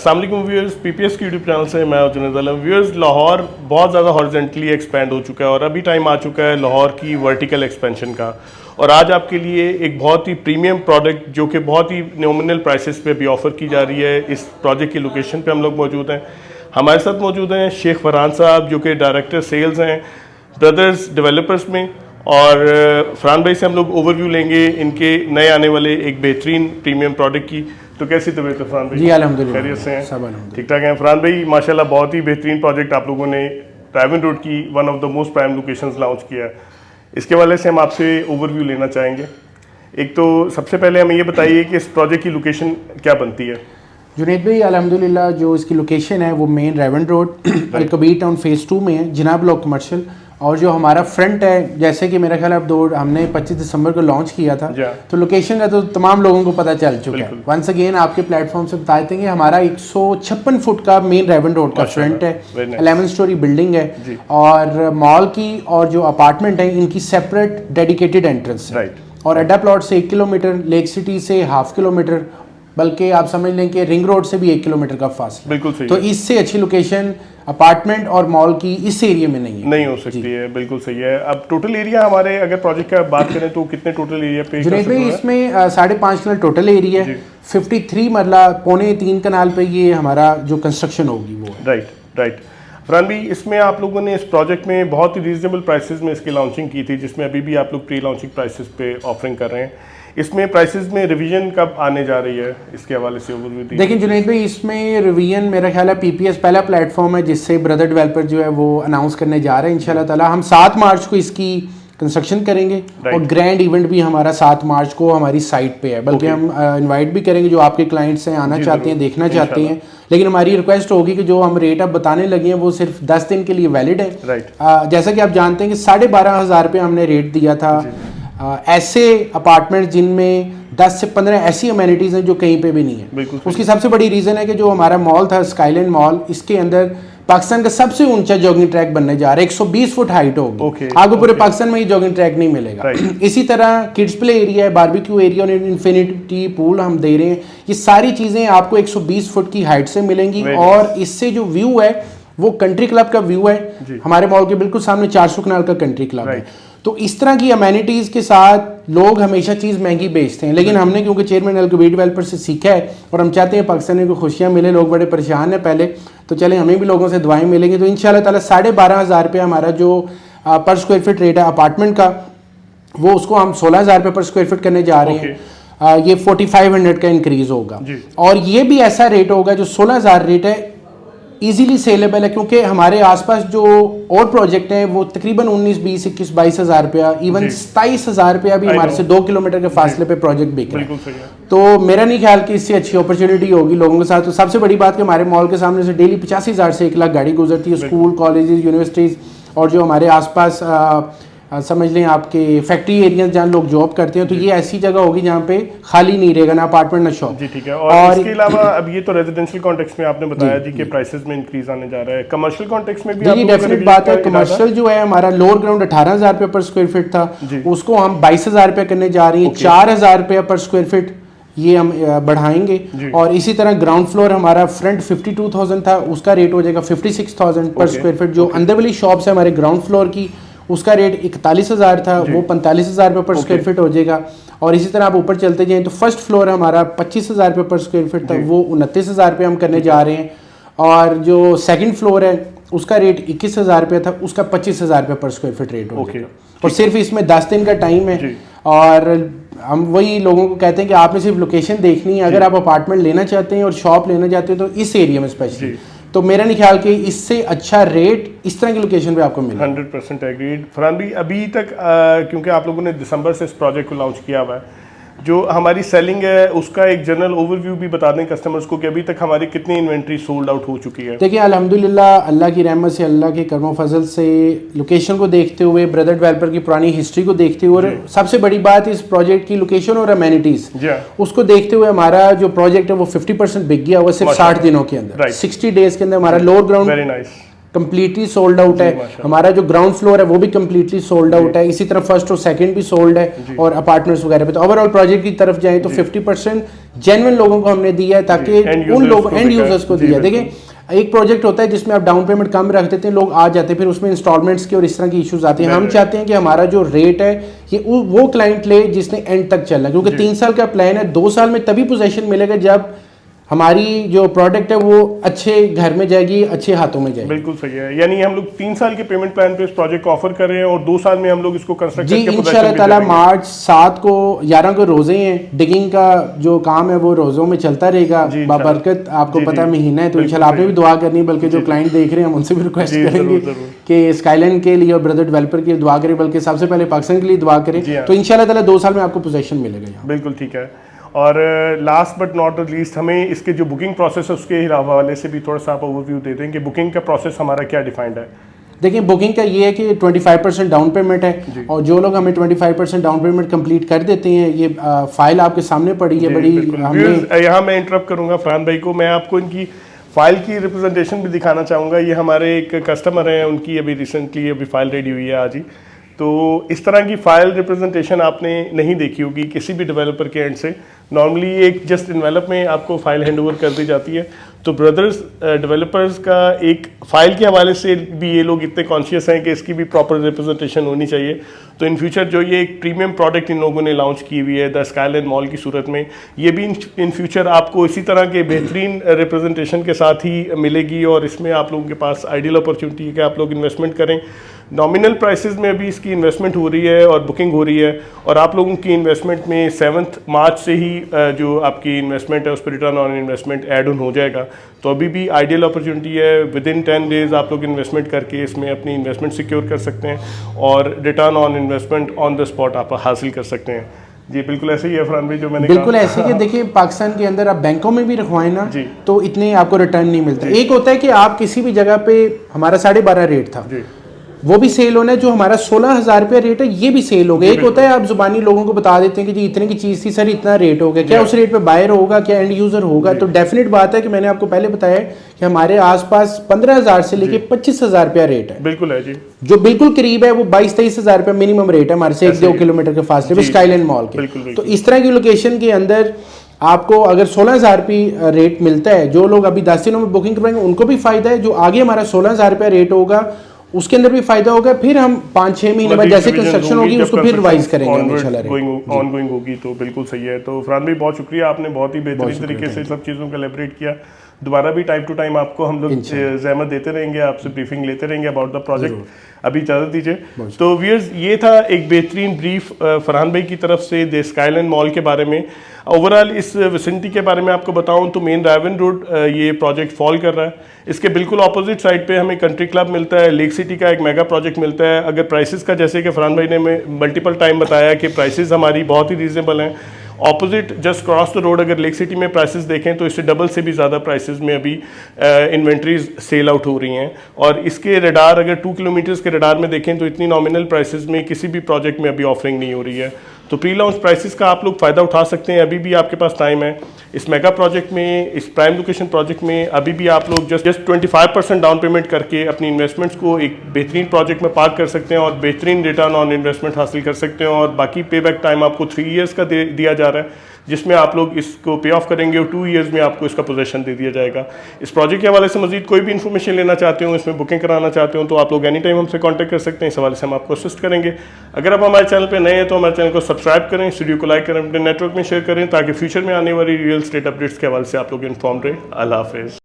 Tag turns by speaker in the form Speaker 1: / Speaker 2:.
Speaker 1: अस्सलाम वालेकुम viewers, PPS की यूट्यूब चैनल से मैं जुनैद आलम। व्यूअर्स, लाहौर बहुत ज़्यादा हॉरिजॉन्टली एक्सपैंड हो चुका है और अभी टाइम आ चुका है लाहौर की वर्टिकल एक्सपेंशन का। और आज आपके लिए एक बहुत ही प्रीमियम प्रोडक्ट जो कि बहुत ही नॉमिनल प्राइसेस पे भी ऑफ़र की जा रही है, इस प्रोजेक्ट की लोकेशन पे हम लोग मौजूद हैं। हमारे साथ मौजूद हैं शेख फरहान साहब जो कि डायरेक्टर सेल्स हैं ब्रदर्स डेवलपर्स में। और फरहान भाई से हम लोग ओवरव्यू लेंगे इनके नए आने वाले एक बेहतरीन प्रीमियम प्रोडक्ट की। तो कैसी तबीयत है फरहान भाई?
Speaker 2: जी अल्हम्दुलिल्लाह,
Speaker 1: खैरियत से हैं?
Speaker 2: सब अल्हम्दुलिल्लाह।
Speaker 1: ठीक ठाक हैं फरहान भाई। माशाल्लाह बहुत ही बेहतरीन प्रोजेक्ट आप लोगों ने ट्रैवन रोड की one of the most prime locations launch किया है। इसके वाले से हम आपसे ओवरव्यू लेना चाहेंगे। एक तो सबसे पहले हमें ये बताइए कि इस प्रोजेक्ट की लोकेशन क्या बनती है?
Speaker 2: जुनैद भाई अल्हम्दुलिल्लाह जो इसकी लोकेशन है वो main Raiwind road Alkabir town phase 2 में है, जनाब ब्लॉक कमर्शियल। और जो हमारा फ्रंट है, जैसे कि मेरा ख्याल अब हमने 25 दिसंबर को लॉन्च किया था, तो लोकेशन का तो तमाम लोगों को पता चल चुका है। वंस अगेन आपके प्लेटफॉर्म से बता देते हैं कि हमारा 156 फुट का मेन रेवन रोड का फ्रंट है, 11 स्टोरी बिल्डिंग है और मॉल की और जो अपार्टमेंट है इनकी सेपरेट डेडिकेटेड एंट्रेंस है। और अड्डा प्लॉट से 1 किलोमीटर, लेक सिटी से हाफ किलोमीटर, बल्कि आप समझ लें कि रिंग रोड से भी 1 किलोमीटर का फासला।
Speaker 1: बिल्कुल सही।
Speaker 2: तो इससे अच्छी लोकेशन अपार्टमेंट और मॉल की इस एरिया में नहीं
Speaker 1: हो सकती है। बिल्कुल सही है। अब टोटल एरिया हमारे अगर प्रोजेक्ट का बात करें तो कितने टोटल एरिया पे?
Speaker 2: जुनैद भाई इसमें 5.5 किलो टोटल एरिया है, 53 मरला 2.25 कनाल पे ये हमारा जो कंस्ट्रक्शन होगी वो है।
Speaker 1: राइट। फरहान भाई, इसमें आप लोगों ने इस प्रोजेक्ट में बहुत ही रीजनेबल प्राइसेस में इसकी लॉन्चिंग की थी, जिसमें अभी भी आप लोग प्री लॉन्चिंग प्राइसेस पे ऑफरिंग कर रहे हैं। इसमें प्राइसेस में रिवीजन कब आने जा रही है, इसके हवाले से ओवरव्यू दीजिए।
Speaker 2: देखिए जुनैद भाई, इसमें रिवीजन मेरा ख्याल है पीपीएस पहला प्लेटफॉर्म है जिससे ब्रदर डेवलपर जो है वो अनाउंस करने जा रहे हैं इंशाल्लाह ताला। हम 7 मार्च को इसकी कंस्ट्रक्शन करेंगे और ग्रैंड इवेंट भी हमारा 7 मार्च को हमारी साइट पे है। बल्कि हम इनवाइट भी करेंगे जो आपके क्लाइंट्स हैं, आना चाहते हैं, देखना चाहते हैं। लेकिन हमारी रिक्वेस्ट होगी कि जो हम रेट अब बताने लगे हैं वो सिर्फ 10 दिन के लिए वैलिड है। जैसा कि आप जानते हैं कि 12,500 रुपये हमने रेट दिया था। ऐसे अपार्टमेंट जिनमें 10 से 15 ऐसी अमेनिटीज़ हैं जो कहीं पे भी नहीं है। उसकी सबसे बड़ी रीज़न है कि जो हमारा मॉल था स्काईलैंड मॉल, इसके अंदर पाकिस्तान का सबसे ऊंचा जॉगिंग ट्रैक बनने जा रहा है। 120 फुट हाइट होगी। आपको पूरे पाकिस्तान में ये जॉगिंग ट्रैक नहीं मिलेगा। इसी तरह किड्स प्ले एरिया है, बारबेक्यू एरिया और इन्फिनिटी पूल हम दे रहे हैं। ये सारी चीज़ें आपको 120 फुट की हाइट से मिलेंगी। और इससे जो व्यू है वो कंट्री क्लब का व्यू है। हमारे मॉल के बिल्कुल सामने 400 कनाल का कंट्री क्लब है। तो इस तरह की अमेनिटीज़ के साथ लोग हमेशा चीज़ महंगी बेचते हैं, लेकिन हमने क्योंकि चेयरमैन अलकबीर डेवलपर से सीखा है और हम चाहते हैं पाकिस्तान को खुशियाँ मिले। लोग बड़े परेशान हैं पहले, तो चलें हमें भी लोगों से दुआएं मिलेंगी। तो इंशाल्लाह ताला 12,500 रुपये हमारा जो पर स्क्वायर फीट रेट है अपार्टमेंट का, वो उसको हम 16,000 रुपये पर स्क्वायर फीट करने जा रहे हैं। ये 4500 का इंक्रीज होगा। और ये भी ऐसा रेट होगा जो 16,000 रेट है इजीली सेलेबल है, क्योंकि हमारे आसपास जो और प्रोजेक्ट हैं वो तकरीबन 19, 20, 21, 22,000 रुपया, इवन 27,000 रुपया भी हमारे से 2 किलोमीटर के फासले पे प्रोजेक्ट बिक रहे हैं। तो मेरा नहीं ख्याल कि इससे अच्छी अपॉर्चुनिटी होगी लोगों के साथ। तो सबसे बड़ी बात कि हमारे मॉल के सामने से डेली 85,000 से 1 लाख गाड़ी गुजरती है। स्कूल, कॉलेजेस, यूनिवर्सिटीज़ और जो हमारे आसपास समझ लें आपके फैक्ट्री एरिया जहाँ लोग जॉब करते हैं, तो ये ऐसी जगह होगी जहाँ पे खाली नहीं रहेगा, ना अपार्टमेंट ना शॉप।
Speaker 1: जी ठीक है। और इसके अलावा अब ये तो रेजिडेंशियल कॉन्टेक्स्ट में आपने बताया जी कि प्राइसेस में इंक्रीज आने जा रहा है। कमर्शियल कॉन्टेक्स्ट में भी
Speaker 2: जी डेफिनेट बात है। कमर्शियल जो है हमारा लोअर ग्राउंड 18,000 रुपये पर स्क्वायर फीट था, उसको हम 22,000 रुपये करने जा रही हैं। 4,000 रुपये पर स्क्वायर फीट ये हम बढ़ाएंगे। और इसी तरह ग्राउंड फ्लोर हमारा फ्रंट 52,000 था, उसका रेट हो जाएगा 56,000 पर स्क्वायर फीट। जो अंदर वाली शॉप्स है हमारे ग्राउंड फ्लोर की, उसका रेट 41,000 था, वो 45,000 रुपये पर स्क्वायर फीट हो जाएगा। और इसी तरह आप ऊपर चलते जाएं तो फर्स्ट फ्लोर हमारा 25,000 रुपये पर स्क्वायर फीट था, वो 29,000 रुपये हम करने जा रहे हैं। और जो सेकंड फ्लोर है उसका रेट 21,000 रुपये था, उसका 25,000 रुपये पर स्क्वायर फीट रेट हो जाएगा। और सिर्फ इसमें 10 दिन का टाइम है। और हम वही लोगों को कहते हैं कि आपने सिर्फ लोकेशन देखनी है। अगर आप अपार्टमेंट लेना चाहते हैं और शॉप लेना चाहते हैं तो इस एरिया में स्पेशली, तो मेरा नहीं ख्याल कि इससे अच्छा रेट इस तरह की लोकेशन पे आपको मिलेगा।
Speaker 1: 100% एग्रीड। फरहान भाई, अभी तक क्योंकि आप लोगों ने दिसंबर से इस प्रोजेक्ट को लॉन्च किया हुआ है, जो हमारी सेलिंग है उसका एक जनरल ओवरव्यू भी बता दें कस्टमर्स को कि अभी तक हमारी कितनी इन्वेंट्री सोल्ड आउट हो चुकी है।
Speaker 2: देखिए अल्हम्दुलिल्लाह, अल्लाह की रहमत से, अल्लाह के कर्म फजल से, लोकेशन को देखते हुए, ब्रदर डेवलपर की पुरानी हिस्ट्री को देखते हुए, और सबसे बड़ी बात इस प्रोजेक्ट की लोकेशन और अमेनिटीज उसको देखते हुए हमारा जो प्रोजेक्ट है वो 50% बिक गया हुआ सिर्फ 60 दिनों के अंदर। 60 डेज के अंदर हमारा lower ground completely sold out है। हमारा जो ग्राउंड फ्लोर है वो भी कम्प्लीटली सोल्ड आउट है। इसी तरह फर्स्ट और सेकंड भी सोल्ड है और अपार्टमेंट्स वगैरह पे। तो ओवरऑल प्रोजेक्ट की तरफ जाए तो 50% जेन्युइन लोगों को हमने दिया है, ताकि उन लोगों एंड यूजर्स को दिया। देखिए एक प्रोजेक्ट होता है जिसमें आप डाउन पेमेंट कम रख देते हैं, लोग आ जाते हैं, फिर उसमें इंस्टॉलमेंट्स के और इस तरह की इश्यूज आते हैं। हम चाहते हैं कि हमारा जो रेट है ये वो क्लाइंट ले जिसने एंड तक चलना, क्योंकि 3 साल का प्लान है। 2 साल में तभी पोजीशन मिलेगा जब हमारी जो प्रोडक्ट है वो अच्छे घर में जाएगी, अच्छे हाथों में जाएगी।
Speaker 1: बिल्कुल सही है, यानी हम लोग 3 साल के पेमेंट प्लान पे इस प्रोजेक्ट को ऑफर कर रहे हैं और 2 साल में हम लोग इसको कंस्ट्रक्ट
Speaker 2: जी इंशाल्लाह ताला। मार्च 7 को 11 को रोजे हैं, डिगिंग का जो काम है वो रोजों में चलता रहेगा बाबरकत। आपको पता है महीना है, तो इंशाल्लाह आपने भी दुआ करनी, बल्कि जो क्लाइंट देख रहे हैं हम उनसे भी रिक्वेस्ट करेंगे कि स्काईलाइन के लिए और ब्रदर डेवलपर के लिए दुआ करें, बल्कि सबसे पहले पाकिस्तान के लिए दुआ करें। तो इंशाल्लाह ताला 2 साल में आपको पोजीशन मिलेगा।
Speaker 1: बिल्कुल ठीक है। और लास्ट बट नॉट लीस्ट, हमें इसके जो बुकिंग प्रोसेस है उसके हवाले से भी थोड़ा सा आप ओवरव्यू दे दें कि बुकिंग का प्रोसेस हमारा क्या डिफाइंड है।
Speaker 2: देखिए बुकिंग का ये है कि 25% डाउन पेमेंट है, और जो लोग हमें 25% डाउन पेमेंट कंप्लीट कर देते हैं, ये फाइल आपके सामने पड़ी है बड़ी।
Speaker 1: यहाँ मैं इंटरप्ट करूँगा फरहान भाई को, मैं आपको इनकी फाइल की रिप्रेजेंटेशन भी दिखाना चाहूँगा। ये हमारे एक कस्टमर हैं, उनकी अभी रिसेंटली अभी फाइल रेडी हुई है आज ही। तो इस तरह की फाइल रिप्रेजेंटेशन आपने नहीं देखी होगी किसी भी डेवलपर के एंड से। नॉर्मली एक जस्ट इन्वेलप में आपको फाइल हैंड ओवर कर दी जाती है। तो ब्रदर्स डेवलपर्स का एक फ़ाइल के हवाले से भी ये लोग इतने कॉन्शियस हैं कि इसकी भी प्रॉपर रिप्रेजेंटेशन होनी चाहिए। तो इन फ्यूचर जो ये एक प्रीमियम प्रोडक्ट इन लोगों ने लॉन्च की हुई है द स्काईलाइन मॉल की सूरत में, ये भी इन फ्यूचर आपको इसी तरह के बेहतरीन रिप्रेजेंटेशन के साथ ही मिलेगी। और इसमें आप लोगों के पास आइडियल अपॉर्चुनिटी है कि आप लोग इन्वेस्टमेंट करें। नॉमिनल प्राइसेस में अभी इसकी इन्वेस्टमेंट हो रही है और बुकिंग हो रही है, और आप लोगों की इन्वेस्टमेंट में 7 मार्च से ही जो आपकी इन्वेस्टमेंट है उस पर return on investment add on हो जाएगा। तो अभी भी आइडियल अपॉर्चुनिटी है, विद इन 10 डेज आप लोग इन्वेस्टमेंट करके इसमें अपनी इन्वेस्टमेंट सिक्योर कर सकते हैं और return on investment on the spot आप हासिल कर सकते हैं। जी बिल्कुल ऐसे ही है फरहान भाई जो मैंने
Speaker 2: बिल्कुल ऐसे ही है। देखिए पाकिस्तान के अंदर आप बैंकों में भी रखवाएं ना तो इतने आपको रिटर्न नहीं मिलते। एक होता है कि आप किसी भी जगह पे, हमारा 12.5 रेट था, वो भी सेल होना है। जो हमारा 16,000 रुपया रेट है ये भी सेल हो गया। एक होता है आप जुबानी लोगों को बता देते हैं कि जी इतने की चीज़ थी सर, इतना रेट हो गया, क्या उस रेट पे बायर होगा, क्या एंड यूजर होगा। तो डेफिनेट बात है कि मैंने आपको पहले बताया कि हमारे आसपास 15,000 से लेके 25,000 रुपया रेट है।
Speaker 1: बिल्कुल है जी।
Speaker 2: जो बिल्कुल करीब है वो 22-23,000 रुपया मिनिमम रेट है हमारे से 1-2 किलोमीटर के फासले पे स्काईलाइन मॉल के। तो इस तरह की लोकेशन के अंदर आपको अगर 16,000 रुपये रेट मिलता है, जो लोग अभी 10 दिनों में बुकिंग करवाएंगे उनको भी फायदा है। जो आगे हमारा 16,000 रुपया रेट होगा उसके अंदर भी फायदा होगा। फिर हम 5-6 महीने बाद जैसे कंस्ट्रक्शन होगी उसको फिर रिवाइज करेंगे
Speaker 1: ऑनगोइंग होगी। तो बिल्कुल सही है। तो फरहान भाई बहुत शुक्रिया, आपने बहुत ही बेहतरीन तरीके से सब चीज़ों का एलेबरेट किया। दोबारा भी टाइम टू टाइम आपको हम लोग ज़हमत देते रहेंगे, आपसे ब्रीफिंग लेते रहेंगे अबाउट द प्रोजेक्ट। अभी इजाज़त दीजिए। तो व्यूअर्स ये था एक बेहतरीन ब्रीफ फरहान भाई की तरफ से द स्काईलाइन मॉल के बारे में। ओवरऑल इस विसिनिटी के बारे में आपको बताऊं तो मेन रायवन रोड ये प्रोजेक्ट फॉल कर रहा है। इसके बिल्कुल ऑपोजिट साइड पे हमें कंट्री क्लब मिलता है, लेक सिटी का एक मेगा प्रोजेक्ट मिलता है। अगर प्राइसेस का जैसे कि फरहान भाई ने मल्टीपल टाइम बताया कि प्राइसेस हमारी बहुत ही रीजनेबल हैं। Opposite just cross the road अगर लेक सिटी में प्राइसेस देखें तो इससे डबल से भी ज़्यादा प्राइसेस में अभी इन्वेंट्रीज सेल आउट हो रही हैं। और इसके रडार अगर 2 किलोमीटर्स के रडार में देखें तो इतनी नॉमिनल प्राइसेस में किसी भी प्रोजेक्ट में अभी ऑफरिंग नहीं हो रही है। तो प्री लॉन्च प्राइसेस का आप लोग फ़ायदा उठा सकते हैं, अभी भी आपके पास टाइम है। इस मेगा प्रोजेक्ट में, इस प्राइम लोकेशन प्रोजेक्ट में अभी भी आप लोग जस्ट 25% डाउन पेमेंट करके अपनी इन्वेस्टमेंट्स को एक बेहतरीन प्रोजेक्ट में पार्क कर सकते हैं और बेहतरीन रिटर्न ऑन इन्वेस्टमेंट हासिल कर सकते हैं। और बाकी पे बैक टाइम आपको 3 ईयर्स का दिया जा रहा है, जिसमें आप लोग इसको पे ऑफ करेंगे और 2 ईयर्स में आपको इसका पोजीशन दे दिया जाएगा। इस प्रोजेक्ट के हवाले से मजीद कोई भी इन्फॉर्मेशन लेना चाहते हो, इसमें बुकिंग कराना चाहते हो तो आप लोग एनी टाइम हमसे कांटेक्ट कर सकते हैं। इस हवाले से हम आपको असिस्ट करेंगे। अगर आप हमारे चैनल पर नए हैं तो हमारे चैनल को सब्सक्राइब करें, इस वीडियो को लाइक करें, अपने नेटवर्क में शेयर करें ताकि फ्यूचर में आने वाली रियल एस्टेट अपडेट्स के हवाले से आप लोग इन्फॉर्म रहे। अल्लाह हाफिज़।